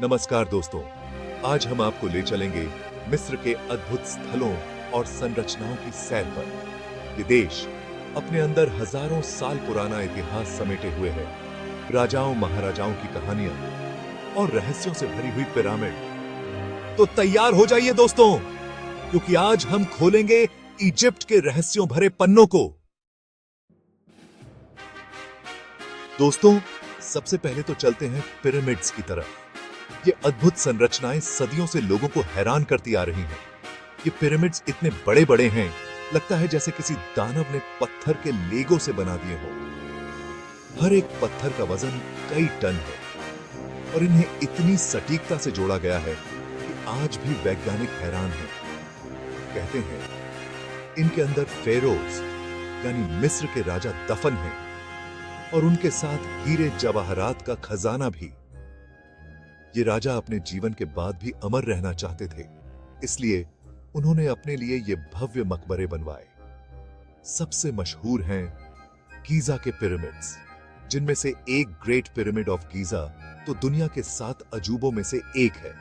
नमस्कार दोस्तों, आज हम आपको ले चलेंगे मिस्र के अद्भुत स्थलों और संरचनाओं की सैर पर। ये देश अपने अंदर हजारों साल पुराना इतिहास समेटे हुए है। राजाओं महाराजाओं की कहानियां और रहस्यों से भरी हुई पिरामिड। तो तैयार हो जाइए दोस्तों, क्योंकि आज हम खोलेंगे इजिप्ट के रहस्यों भरे पन्नों को। दोस्तों, सबसे पहले तो चलते हैं पिरामिड्स की तरफ। ये अद्भुत संरचनाएं सदियों से लोगों को हैरान करती आ रही हैं। ये पिरामिड्स इतने बड़े बड़े हैं, लगता है जैसे किसी दानव ने पत्थर के लेगो से बना दिए हों। हर एक पत्थर का वजन कई टन है और इन्हें इतनी सटीकता से जोड़ा गया है कि आज भी वैज्ञानिक हैरान हैं। कहते हैं इनके अंदर फेरोज यानी मिस्र के राजा दफन हैं और उनके साथ हीरे जवाहरात का खजाना भी। ये राजा अपने जीवन के बाद भी अमर रहना चाहते थे, इसलिए उन्होंने अपने लिए ये भव्य मकबरे बनवाए। सबसे मशहूर हैं गीजा के पिरामिड्स, जिनमें से एक ग्रेट पिरामिड ऑफ गीजा तो दुनिया के 7 अजूबों में से एक है।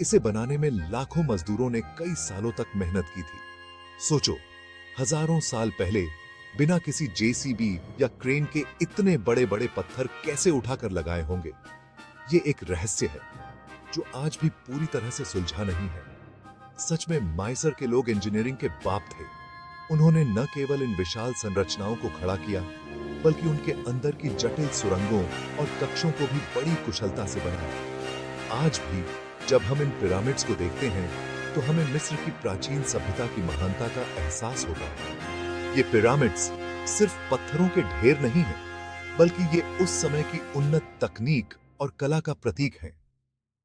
इसे बनाने में लाखों मजदूरों ने कई सालों तक मेहनत की थी। सोचो, हजारों साल पहले बिना किसी जेसीबी या क्रेन के इतने बड़े बड़े पत्थर कैसे उठाकर लगाए होंगे। ये एक रहस्य है जो आज भी पूरी तरह से सुलझा नहीं है। सच में माइसर के लोग इंजीनियरिंग के बाप थे। उन्होंने न केवल इन विशाल संरचनाओं को खड़ा किया, बल्कि उनके अंदर की जटिल सुरंगों और कक्षों को भी बड़ी कुशलता से बनाया। आज भी जब हम इन पिरामिड्स को देखते हैं तो हमें मिस्र की प्राचीन सभ्यता की महानता का एहसास होता है। ये पिरामिड्स सिर्फ पत्थरों के ढेर नहीं हैं, बल्कि ये उस समय की उन्नत तकनीक और कला का प्रतीक है।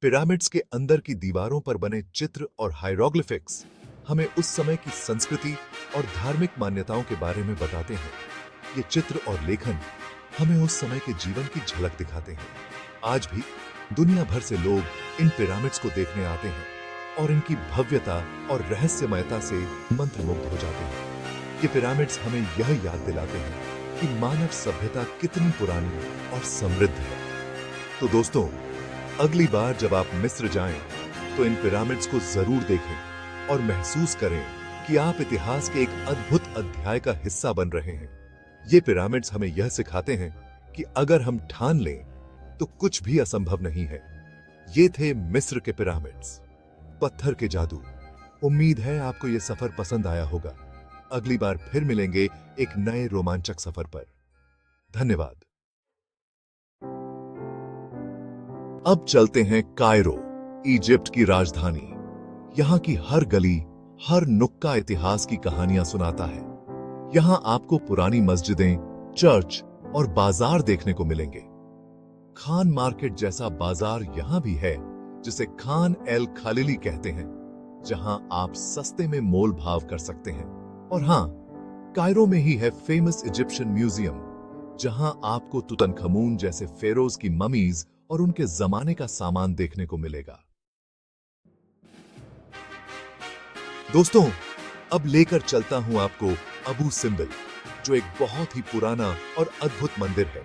पिरामिड्स के अंदर की दीवारों पर बने चित्र और हायरोग्लिफिक्स हमें उस समय की संस्कृति और धार्मिक मान्यताओं के बारे में बताते हैं। ये चित्र और लेखन हमें उस समय के जीवन की झलक दिखाते हैं। आज भी दुनिया भर से लोग इन पिरामिड्स को देखने आते हैं और इनकी भव्यता और रहस्यमयता से मंत्रमुग्ध हो जाते हैं। ये पिरामिड्स हमें यह याद दिलाते हैं कि मानव सभ्यता कितनी पुरानी और समृद्ध है। तो दोस्तों, अगली बार जब आप मिस्र जाएं, तो इन पिरामिड्स को जरूर देखें और महसूस करें कि आप इतिहास के एक अद्भुत अध्याय का हिस्सा बन रहे हैं। ये पिरामिड्स हमें यह सिखाते हैं कि अगर हम ठान लें तो कुछ भी असंभव नहीं है। ये थे मिस्र के पिरामिड्स, पत्थर के जादू। उम्मीद है आपको यह सफर पसंद आया होगा। अगली बार फिर मिलेंगे एक नए रोमांचक सफर पर। धन्यवाद। अब चलते हैं कायरो, इजिप्ट की राजधानी। यहां की हर गली, हर नुक्का इतिहास की कहानियां सुनाता है। यहां आपको पुरानी मस्जिदें, चर्च और बाजार देखने को मिलेंगे। खान मार्केट जैसा बाजार यहां भी है, जिसे खान एल खालिली कहते हैं, जहां आप सस्ते में मोल भाव कर सकते हैं। और हां, कायरो में ही है फेमस इजिप्शियन म्यूजियम, जहां आपको तुतनखमून जैसे फेरोज की ममीज और उनके जमाने का सामान देखने को मिलेगा। दोस्तों, अब लेकर चलता हूं आपको अबू सिम्बिल, जो एक बहुत ही पुराना और अद्भुत मंदिर है।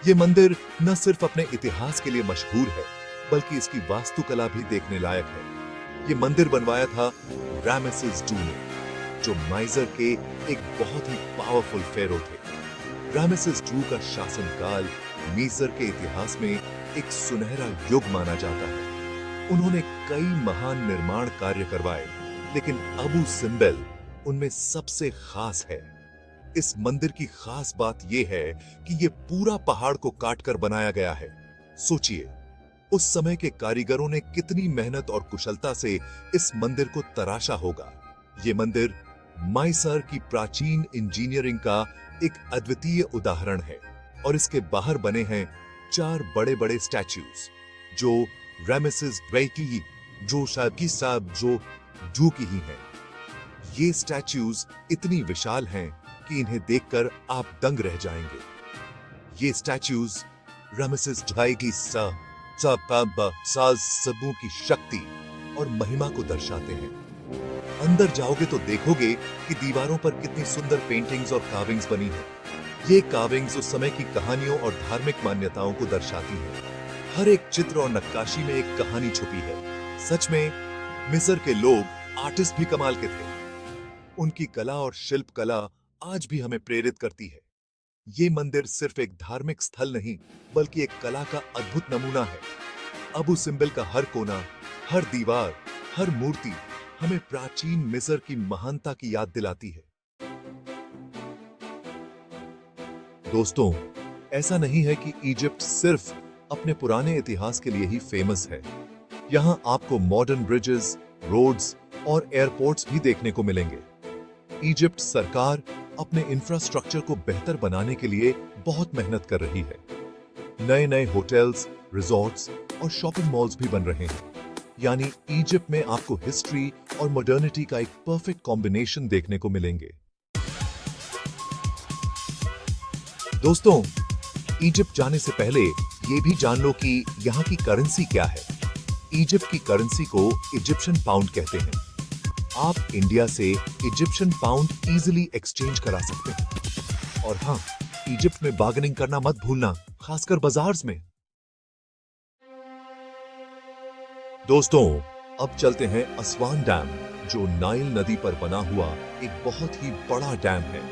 यह मंदिर न सिर्फ अपने इतिहास के लिए मशहूर है, बल्कि इसकी वास्तुकला भी देखने लायक है। यह मंदिर बनवाया था रामेसेस II ने, जो माइजर के एक बहुत ही पावरफुल फेरो थे। रामेसेस II का शासनकाल मिस्र के इतिहास में एक सुनहरा युग माना जाता है। उन्होंने कई महान निर्माण कार्य करवाए, लेकिन अबू सिम्बिल उनमें सबसे खास है। इस मंदिर की खास बात यह है कि यह पूरा पहाड़ को काटकर बनाया गया है। सोचिए, उस समय के कारीगरों ने कितनी मेहनत और कुशलता से इस मंदिर को तराशा होगा। यह मंदिर माइसर की प्राचीन इंजीनियरिंग का एक अद्वितीय उदाहरण है और इसके बाहर बने हैं 4 बड़े बड़े स्टैच्यूज, जो रामेसेस II की, जो जू की ही हैं। ये स्टैच्यूज इतनी विशाल हैं कि इन्हें देखकर आप दंग रह जाएंगे। ये स्टैच्यूज रामेसेस II की सबू की शक्ति और महिमा को दर्शाते हैं। अंदर जाओगे तो देखोगे कि दीवारों पर कितनी सुंदर पेंटिंग्स और कार्विंग्स बनी हैं। ये कार्विंग्स उस समय की कहानियों और धार्मिक मान्यताओं को दर्शाती हैं। हर एक चित्र और नक्काशी में एक कहानी छुपी है। सच में मिस्र के लोग आर्टिस्ट भी कमाल के थे। उनकी कला और शिल्प कला आज भी हमें प्रेरित करती है। ये मंदिर सिर्फ एक धार्मिक स्थल नहीं, बल्कि एक कला का अद्भुत नमूना है। अबू सिम्बल का हर कोना, हर दीवार, हर मूर्ति हमें प्राचीन मिस्र की महानता की याद दिलाती है। दोस्तों, ऐसा नहीं है कि इजिप्ट सिर्फ अपने पुराने इतिहास के लिए ही फेमस है। यहां आपको मॉडर्न ब्रिजेस, रोड्स और एयरपोर्ट्स भी देखने को मिलेंगे। इजिप्ट सरकार अपने इंफ्रास्ट्रक्चर को बेहतर बनाने के लिए बहुत मेहनत कर रही है। नए नए होटल्स, रिजॉर्ट्स और शॉपिंग मॉल्स भी बन रहे हैं। यानी इजिप्ट में आपको हिस्ट्री और मॉडर्निटी का एक परफेक्ट कॉम्बिनेशन देखने को मिलेंगे। दोस्तों, इजिप्ट जाने से पहले ये भी जान लो कि यहाँ की करेंसी क्या है। इजिप्ट की करेंसी को इजिप्शियन पाउंड कहते हैं। आप इंडिया से इजिप्शियन पाउंड इजीली एक्सचेंज करा सकते हैं। और हाँ, इजिप्ट में बार्गेनिंग करना मत भूलना, खासकर बाजार्स में। दोस्तों, अब चलते हैं असवान डैम, जो नाइल नदी पर बना हुआ एक बहुत ही बड़ा डैम है।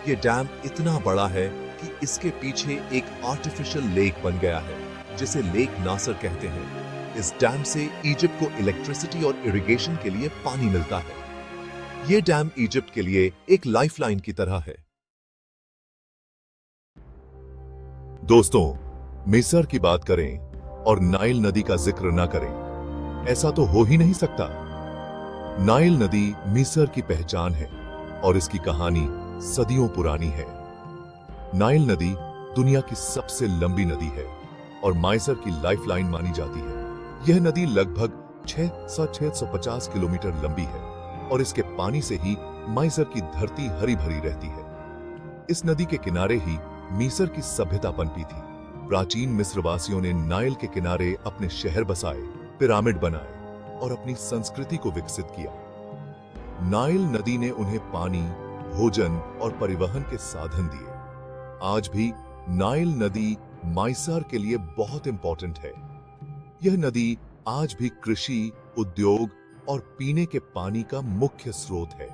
ये डैम इतना बड़ा है कि इसके पीछे एक आर्टिफिशियल लेक बन गया है, जिसे लेक नासर कहते हैं। इस डैम से इजिप्ट को इलेक्ट्रिसिटी और इरिगेशन के लिए पानी मिलता है। ये डैम इजिप्ट के लिए एक लाइफलाइन की तरह है। दोस्तों, मिस्र की बात करें और नाइल नदी का जिक्र ना करें, ऐसा तो हो ही नहीं सकता। नाइल नदी मिस्र की पहचान है और इसकी कहानी सदियों पुरानी है। नाइल नदी दुनिया की सबसे लंबी नदी है और मिस्र की लाइफलाइन मानी जाती है। यह नदी लगभग 650 किलोमीटर लंबी है और इसके पानी से ही मिस्र की धरती हरी भरी रहती है। इस नदी के किनारे ही मिस्र की सभ्यता पनपी थी। प्राचीन मिस्रवासियों ने नाइल के किनारे अपने शहर बसाए, पिरामिड बनाए और अपनी संस्कृति को विकसित किया। नाइल नदी ने उन्हें पानी, भोजन और परिवहन के साधन दिए। आज भी नाइल नदी मिस्र के लिए बहुत इंपॉर्टेंट है। यह नदी आज भी कृषि, उद्योग और पीने के पानी का मुख्य स्रोत है।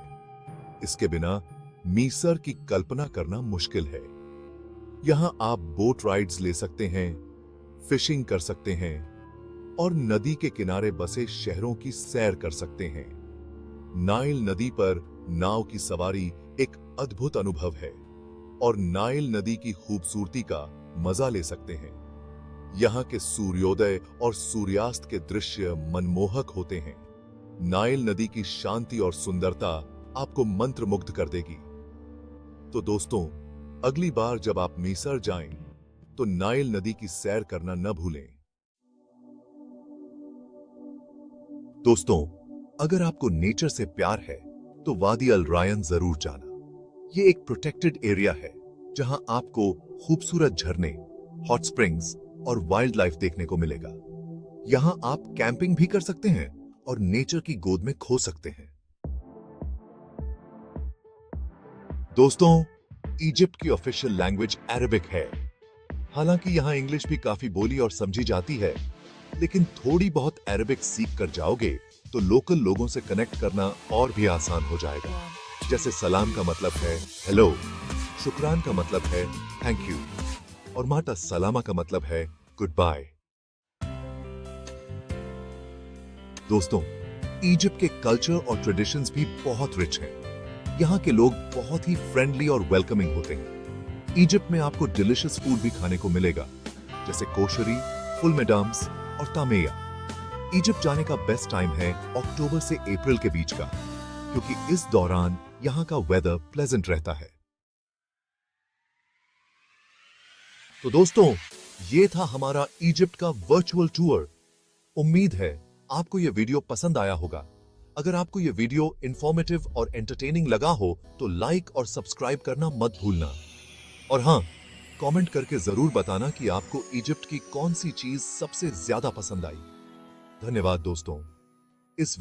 इसके बिना मिस्र की कल्पना करना मुश्किल है। यहां आप बोट राइड्स ले सकते हैं, फिशिंग कर सकते हैं और नदी के किनारे बसे शहरों की सैर कर सकते हैं। नाइल नदी पर नाव की सवारी एक अद्भुत अनुभव है और नाइल नदी की खूबसूरती का मजा ले सकते हैं। यहाँ के सूर्योदय और सूर्यास्त के दृश्य मनमोहक होते हैं। नाइल नदी की शांति और सुंदरता आपको मंत्रमुग्ध कर देगी। तो दोस्तों, अगली बार जब आप मिस्र जाएं, तो नाइल नदी की सैर करना न भूलें। दोस्तों, अगर आपको नेचर से प्यार है, तो वादी अल रायन जरूर जाना। ये एक प्रोटेक्टेड एरिया है, जहां आपको खूबसूरत झरने, हॉट स्प्रिंग्स और वाइल्ड लाइफ देखने को मिलेगा। यहां आप कैंपिंग भी कर सकते हैं और नेचर की गोद में खो सकते हैं। दोस्तों, इजिप्ट की ऑफिशियल लैंग्वेज अरबिक है। हालांकि यहां इंग्लिश भी काफी बोली और समझी जाती है, लेकिन थोड़ी बहुत अरबिक सीख कर जाओगे तो लोकल लोगों से कनेक्ट करना और भी आसान हो जाएगा। जैसे सलाम का मतलब है हेलो, शुक्रान का मतलब है थैंक यू और माता सलामा का मतलब है गुड बाय। दोस्तों, इजिप्ट के कल्चर और ट्रेडिशंस भी बहुत रिच हैं। यहाँ के लोग बहुत ही फ्रेंडली और वेलकमिंग होते हैं। इजिप्ट में आपको डिलिशियस फूड भी खाने को मिलेगा, जैसे कोशरी, फुल मेडाम्स और तामेया। इजिप्ट जाने का बेस्ट टाइम है अक्टूबर से अप्रैल के बीच का, क्योंकि इस दौरान यहाँ का वेदर प्लेजेंट रहता है। तो दोस्तों, ये था हमारा इजिप्ट का वर्चुअल टूर। उम्मीद है आपको यह वीडियो पसंद आया होगा। अगर आपको यह वीडियो इंफॉर्मेटिव और एंटरटेनिंग लगा हो तो लाइक और सब्सक्राइब करना मत भूलना। और हाँ, कमेंट करके जरूर बताना कि आपको इजिप्ट की कौन सी चीज सबसे ज्यादा पसंद आई। धन्यवाद दोस्तों। इस